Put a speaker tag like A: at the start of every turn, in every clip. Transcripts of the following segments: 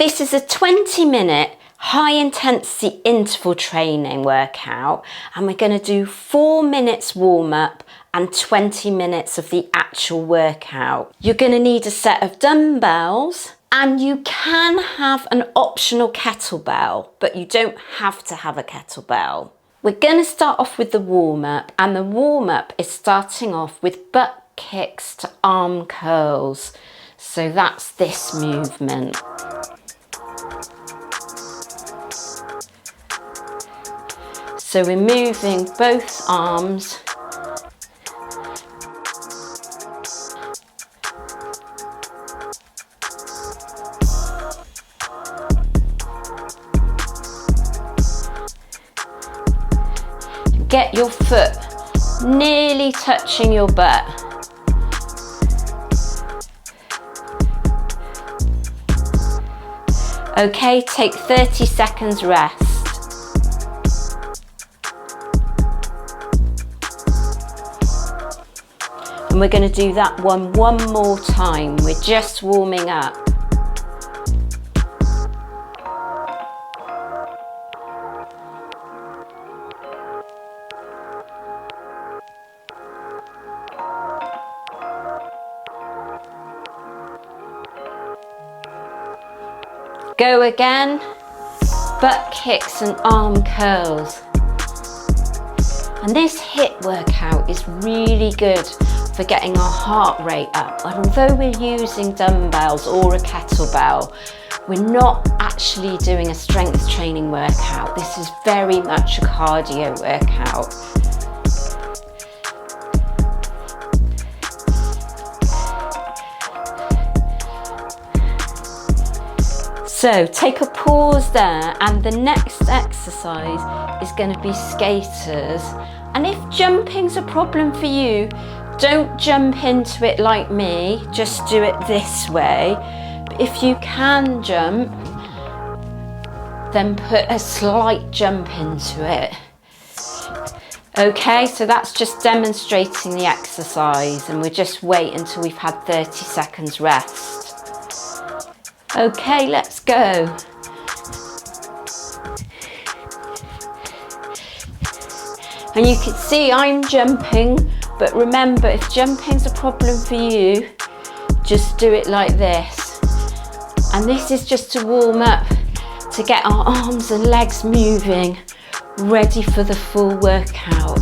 A: This is a 20-minute high intensity interval training workout, and we're going to do 4 minutes warm up and 20 minutes of the actual workout. You're going to need a set of dumbbells, and you can have an optional kettlebell, but you don't have to have a kettlebell. We're going to start off with the warm up, and the warm up is starting off with butt kicks to arm curls. So that's this movement. So we're moving both arms. Get your foot nearly touching your butt. Okay, take 30 seconds rest. And we're going to do that one more time. We're just warming up. Go again. Butt kicks and arm curls. And this HIIT workout is really good for getting our heart rate up. And although we're using dumbbells or a kettlebell, we're not actually doing a strength training workout. This is very much a cardio workout. So take a pause there, and the next exercise is going to be skaters. And if jumping's a problem for you, don't jump into it like me, just do it this way. But if you can jump, then put a slight jump into it. Okay, so that's just demonstrating the exercise, and we'll just wait until we've had 30 seconds rest. Okay, let's go. And you can see I'm jumping, but remember, if jumping's a problem for you, just do it like this. And this is just to warm up, to get our arms and legs moving, ready for the full workout.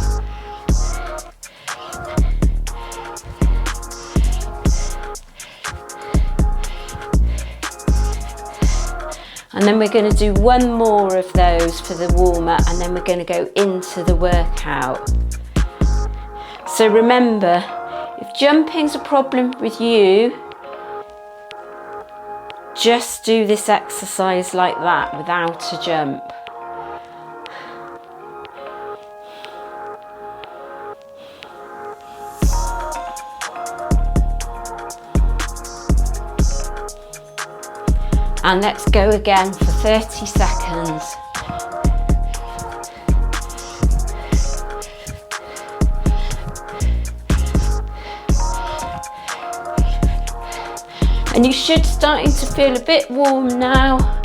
A: And then we're going to do one more of those for the warm-up, and then we're going to go into the workout. So remember, if jumping's a problem with you, just do this exercise like that without a jump. And let's go again for 30 seconds. And you should starting to feel a bit warm now,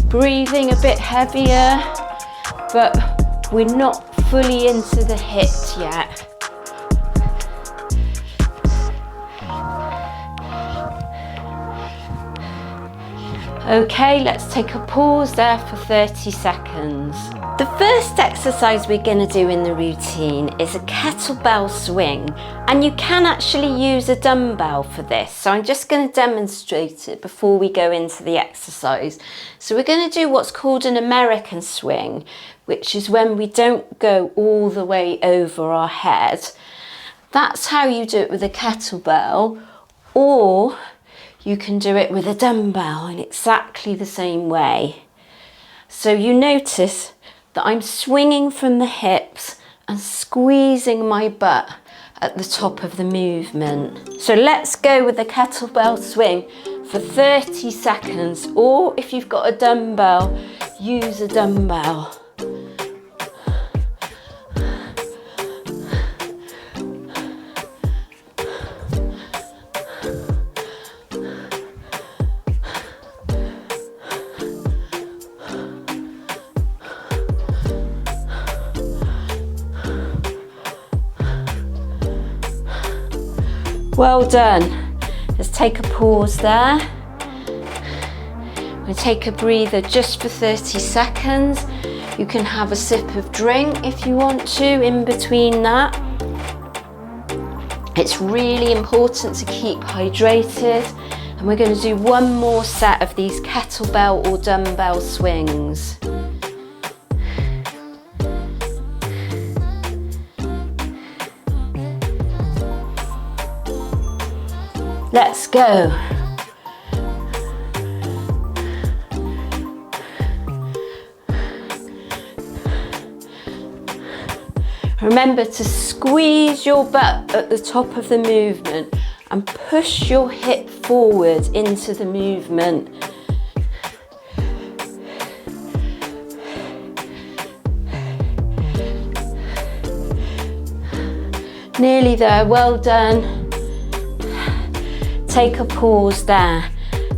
A: breathing a bit heavier, but we're not fully into the HIIT yet. Okay, let's take a pause there for 30 seconds. The first exercise we're going to do in the routine is a kettlebell swing, and you can actually use a dumbbell for this. So I'm just going to demonstrate it before we go into the exercise. So we're going to do what's called an American swing, which is when we don't go all the way over our head. That's how you do it with a kettlebell, or you can do it with a dumbbell in exactly the same way. So you notice that I'm swinging from the hips and squeezing my butt at the top of the movement. So let's go with the kettlebell swing for 30 seconds, or if you've got a dumbbell, use a dumbbell. Well done. Let's take a pause there. We'll take a breather just for 30 seconds. You can have a sip of drink if you want to in between that. It's really important to keep hydrated. And we're going to do one more set of these kettlebell or dumbbell swings. Let's go. Remember to squeeze your butt at the top of the movement and push your hip forward into the movement. Nearly there, well done. Take a pause there.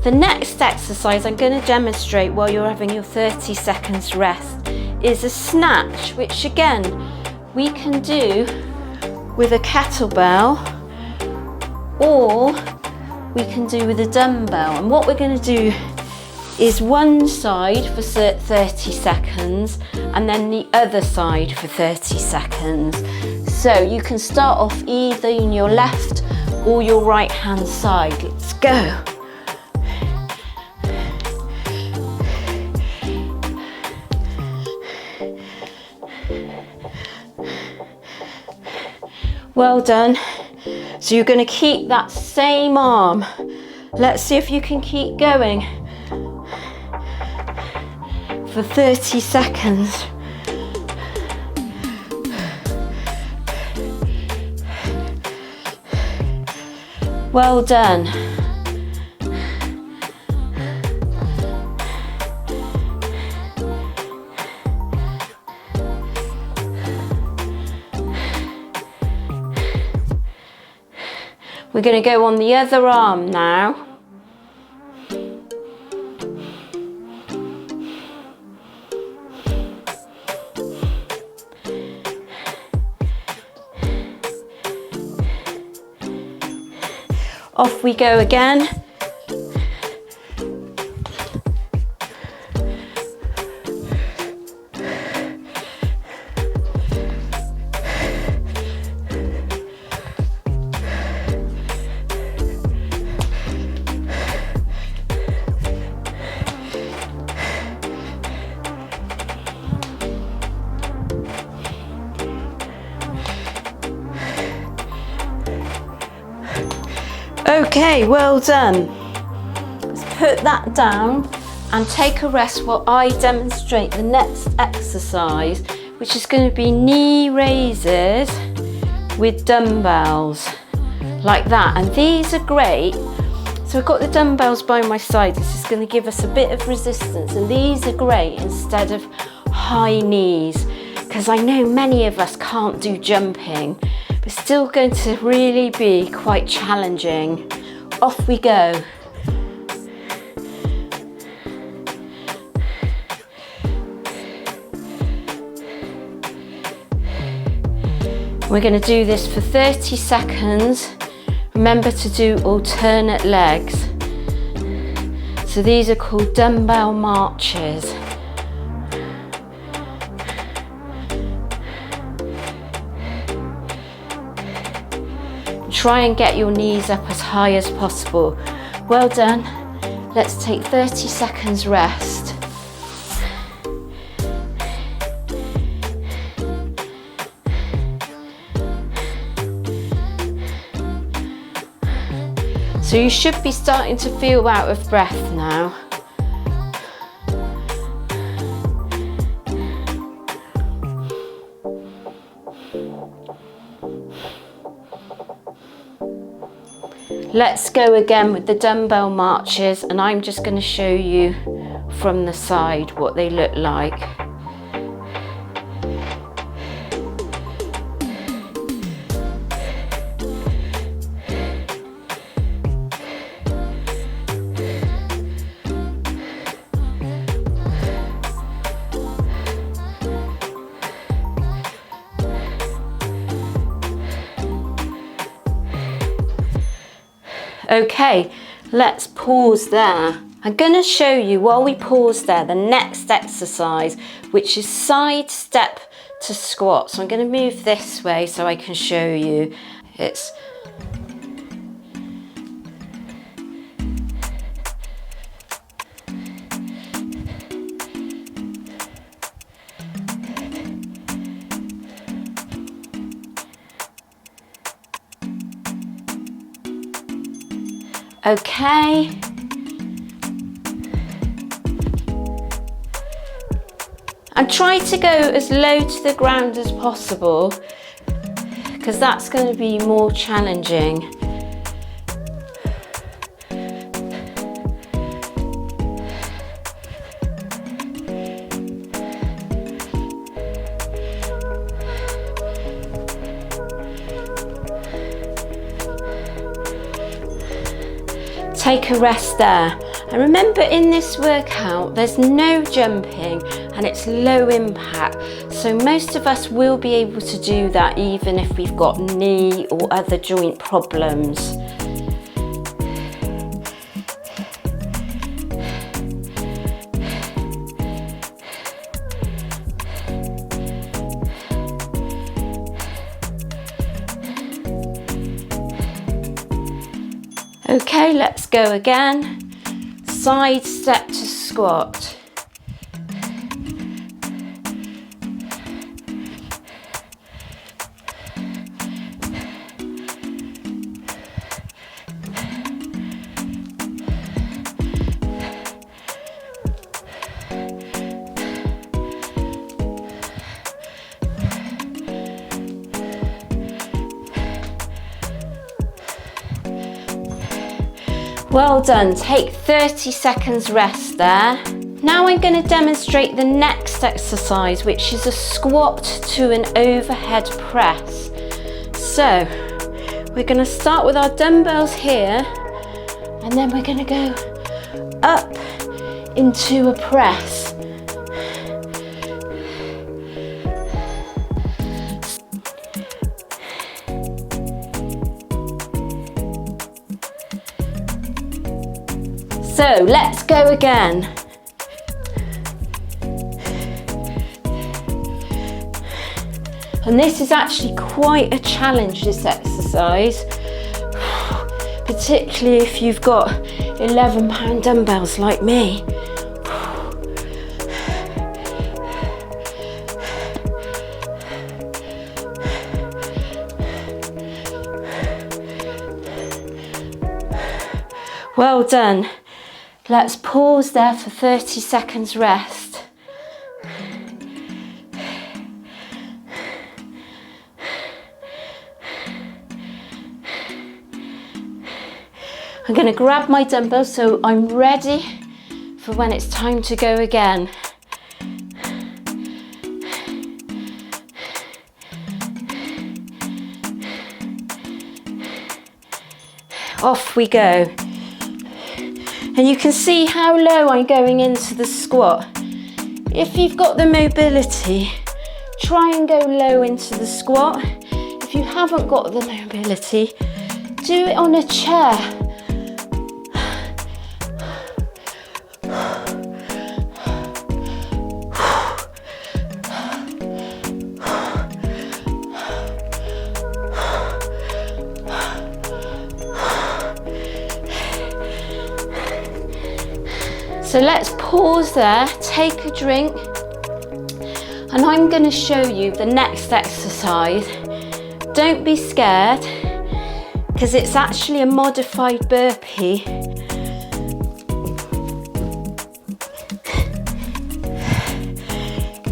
A: The next exercise I'm going to demonstrate while you're having your 30 seconds rest is a snatch, which again, we can do with a kettlebell or we can do with a dumbbell. And what we're going to do is one side for 30 seconds and then the other side for 30 seconds. So you can start off either in your left or your right hand side. Let's go. Well done. So you're going to keep that same arm. Let's see if you can keep going for 30 seconds. Well done. We're going to go on the other arm now. Off we go again. Okay, well done. Let's put that down and take a rest while I demonstrate the next exercise, which is going to be knee raises with dumbbells, like that. And these are great. So I've got the dumbbells by my side. This is going to give us a bit of resistance, and these are great instead of high knees, because I know many of us can't do jumping. But still going to really be quite challenging. Off we go. We're going to do this for 30 seconds. Remember to do alternate legs. So these are called dumbbell marches. Try and get your knees up as high as possible. Well done. Let's take 30 seconds rest. So you should be starting to feel out of breath now. Let's go again with the dumbbell marches, and I'm just going to show you from the side what they look like. Okay, let's pause there. I'm going to show you while we pause there the next exercise, which is side step to squat. So I'm going to move this way so I can show you. It's okay. And try to go as low to the ground as possible, because that's going to be more challenging. Take a rest there. And remember, in this workout, there's no jumping and it's low impact. So most of us will be able to do that even if we've got knee or other joint problems. Okay, let's go again. Side step to squat. Well done, take 30 seconds rest there. Now I'm going to demonstrate the next exercise, which is a squat to an overhead press. So we're going to start with our dumbbells here, and then we're going to go up into a press. So let's go again. And this is actually quite a challenge, this exercise, particularly if you've got 11-pound dumbbells like me. Well done. Let's pause there for 30 seconds rest. I'm going to grab my dumbbell so I'm ready for when it's time to go again. Off we go. And you can see how low I'm going into the squat. If you've got the mobility, try and go low into the squat. If you haven't got the mobility, do it on a chair. So let's pause there, take a drink, and I'm going to show you the next exercise. Don't be scared, because it's actually a modified burpee.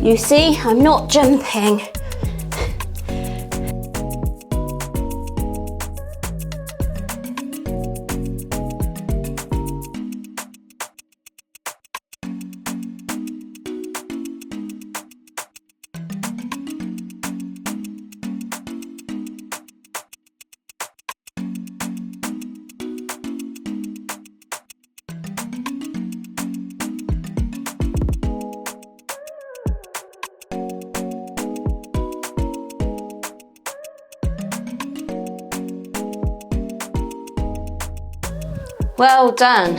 A: You see, I'm not jumping. Well done.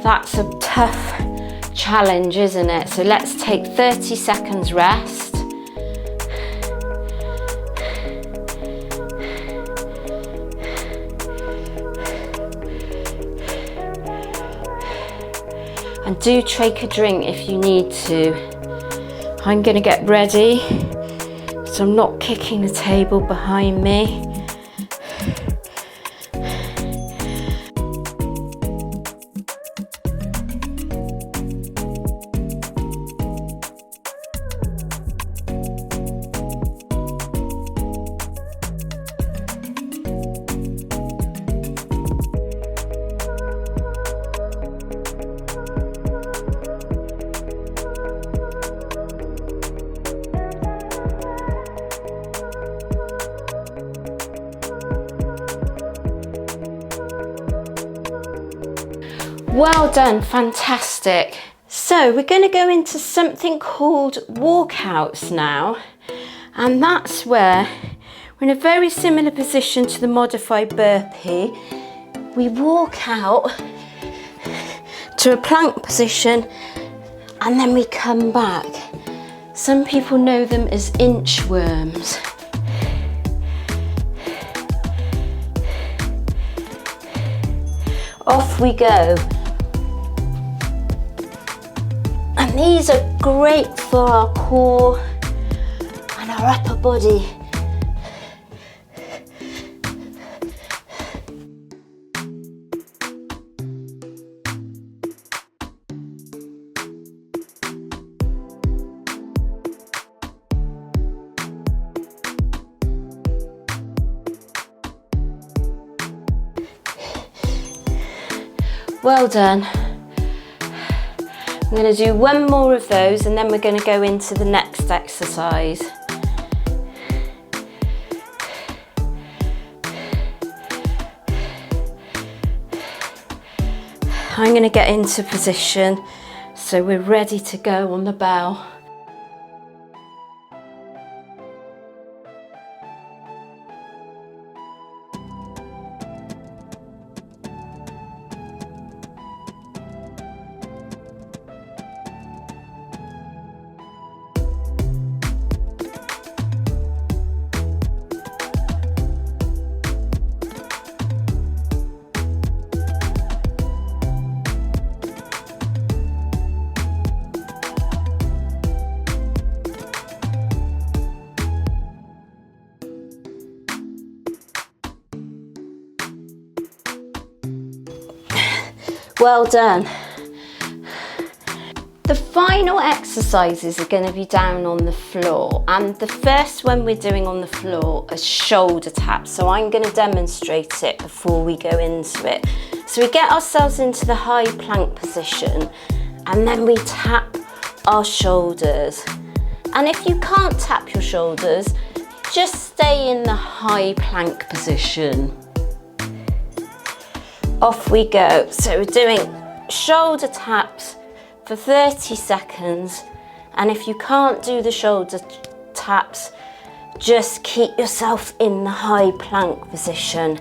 A: That's a tough challenge, isn't it? So let's take 30 seconds rest. And do take a drink if you need to. I'm going to get ready, so I'm not kicking the table behind me. Well done, fantastic. So we're going to go into something called walkouts now, and that's where we're in a very similar position to the modified burpee. We walk out to a plank position and then we come back. Some people know them as inchworms. Off we go. And these are great for our core and our upper body. Well done. I'm going to do one more of those and then we're going to go into the next exercise. I'm going to get into position so we're ready to go on the bell. Well done. The final exercises are going to be down on the floor, and the first one we're doing on the floor is shoulder taps. So I'm going to demonstrate it before we go into it. So we get ourselves into the high plank position and then we tap our shoulders. And if you can't tap your shoulders, just stay in the high plank position. Off we go. So we're doing shoulder taps for 30 seconds, and if you can't do the shoulder taps, just keep yourself in the high plank position.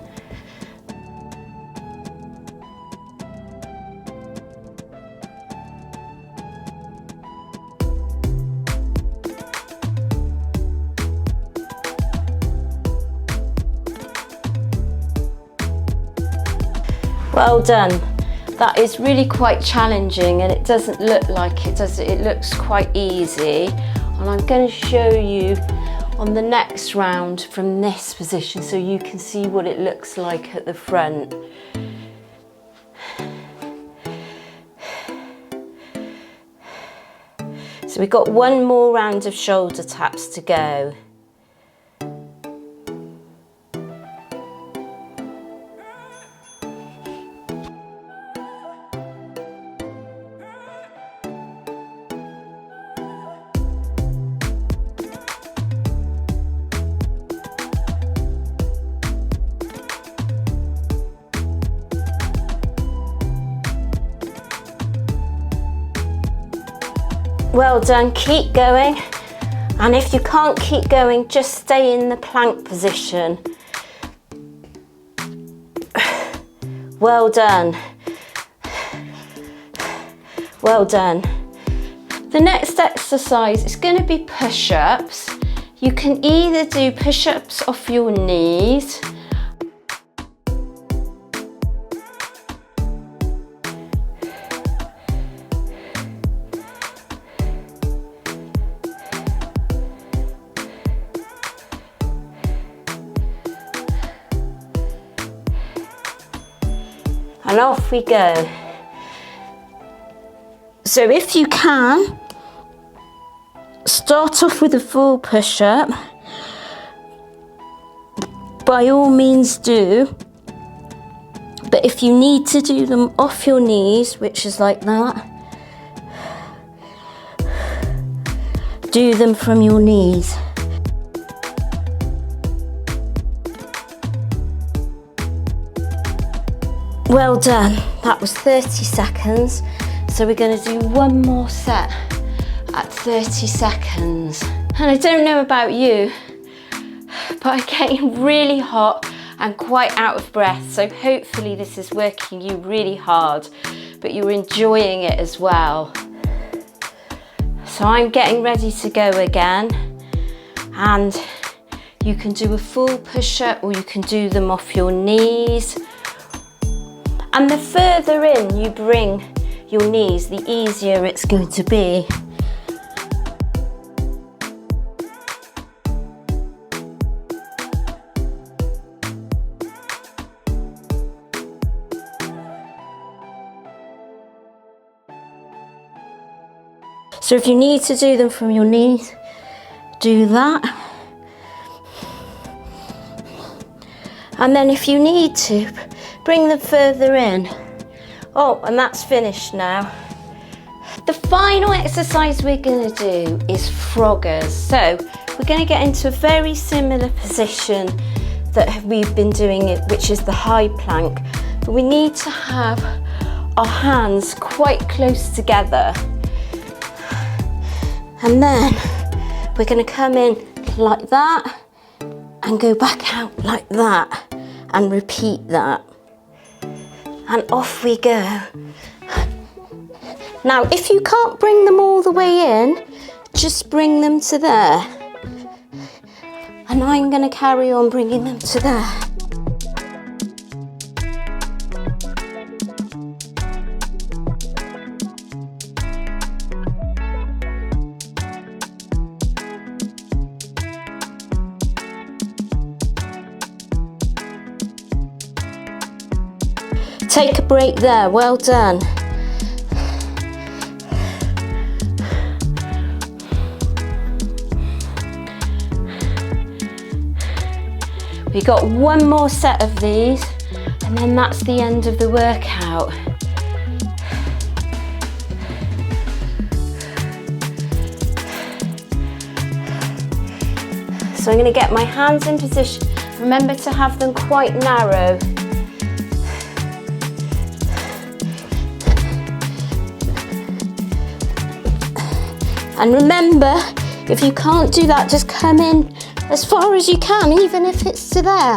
A: Well done. That is really quite challenging and it doesn't look like it, does it? It looks quite easy. And I'm going to show you on the next round from this position so you can see what it looks like at the front. So we've got one more round of shoulder taps to go. Well done, keep going. And if you can't keep going, just stay in the plank position. Well done. Well done. The next exercise is going to be push-ups. You can either do push-ups off your knees, and off we go. So if you can, start off with a full push-up. By all means do. But if you need to do them off your knees, which is like that, do them from your knees. Well done. That was 30 seconds. So we're going to do one more set at 30 seconds. And I don't know about you, but I'm getting really hot and quite out of breath. So hopefully this is working you really hard, but you're enjoying it as well. So I'm getting ready to go again. And you can do a full push-up or you can do them off your knees. And the further in you bring your knees, the easier it's going to be. So if you need to do them from your knees, do that. And then if you need to, bring them further in. Oh, and that's finished now. The final exercise we're going to do is froggers. So we're going to get into a very similar position that we've been doing, which is the high plank. But we need to have our hands quite close together. And then we're going to come in like that and go back out like that and repeat that. And off we go. Now, if you can't bring them all the way in, just bring them to there. And I'm going to carry on bringing them to there. Take a break there, well done. We got one more set of these and then that's the end of the workout. So I'm going to get my hands in position. Remember to have them quite narrow. And remember, if you can't do that, just come in as far as you can, even if it's to there.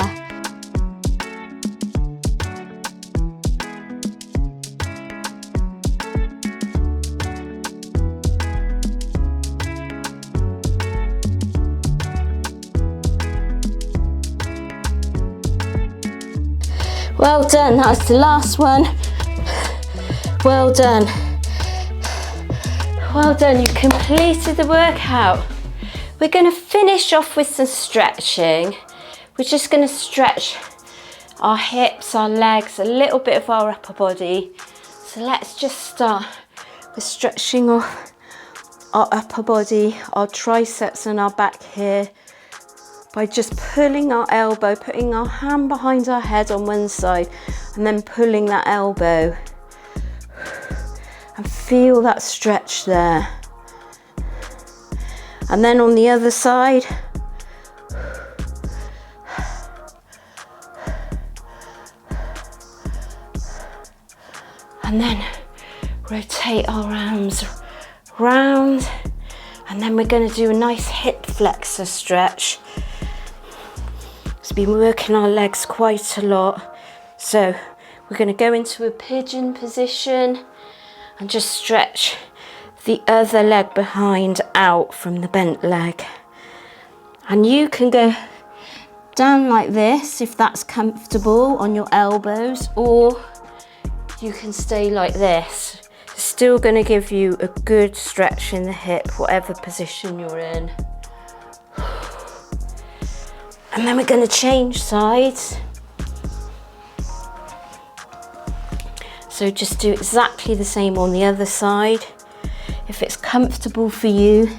A: Well done, that's the last one. Well done. Well done, you completed the workout. We're going to finish off with some stretching. We're just going to stretch our hips, our legs, a little bit of our upper body. So let's just start with stretching off our upper body, our triceps and our back here by just pulling our elbow, putting our hand behind our head on one side and then pulling that elbow. And feel that stretch there. And then on the other side. And then rotate our arms round. And then we're going to do a nice hip flexor stretch. So we've been working our legs quite a lot. So We're going to go into a pigeon position and just stretch the other leg behind out from the bent leg. And you can go down like this if that's comfortable on your elbows, or you can stay like this. It's still going to give you a good stretch in the hip, whatever position you're in. And then we're going to change sides. So just do exactly the same on the other side. If it's comfortable for you,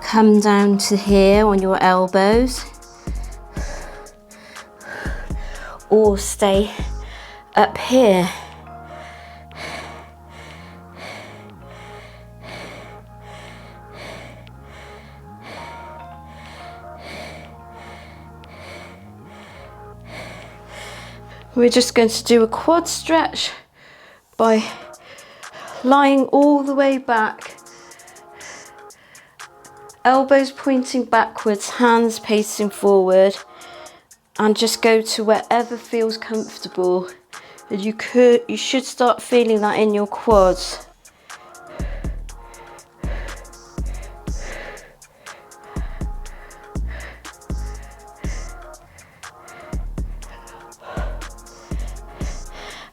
A: come down to here on your elbows, or stay up here. We're just going to do a quad stretch by lying all the way back, elbows pointing backwards, hands pacing forward, and just go to wherever feels comfortable. And you should start feeling that in your quads.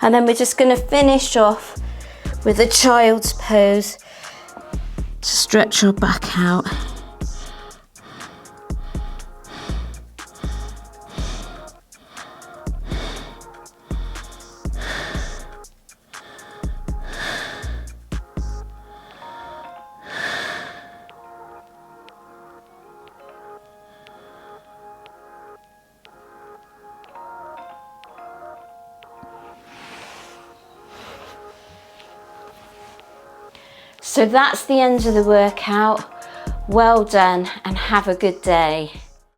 A: And then we're just going to finish off with a child's pose to stretch your back out. So that's the end of the workout. Well done and have a good day.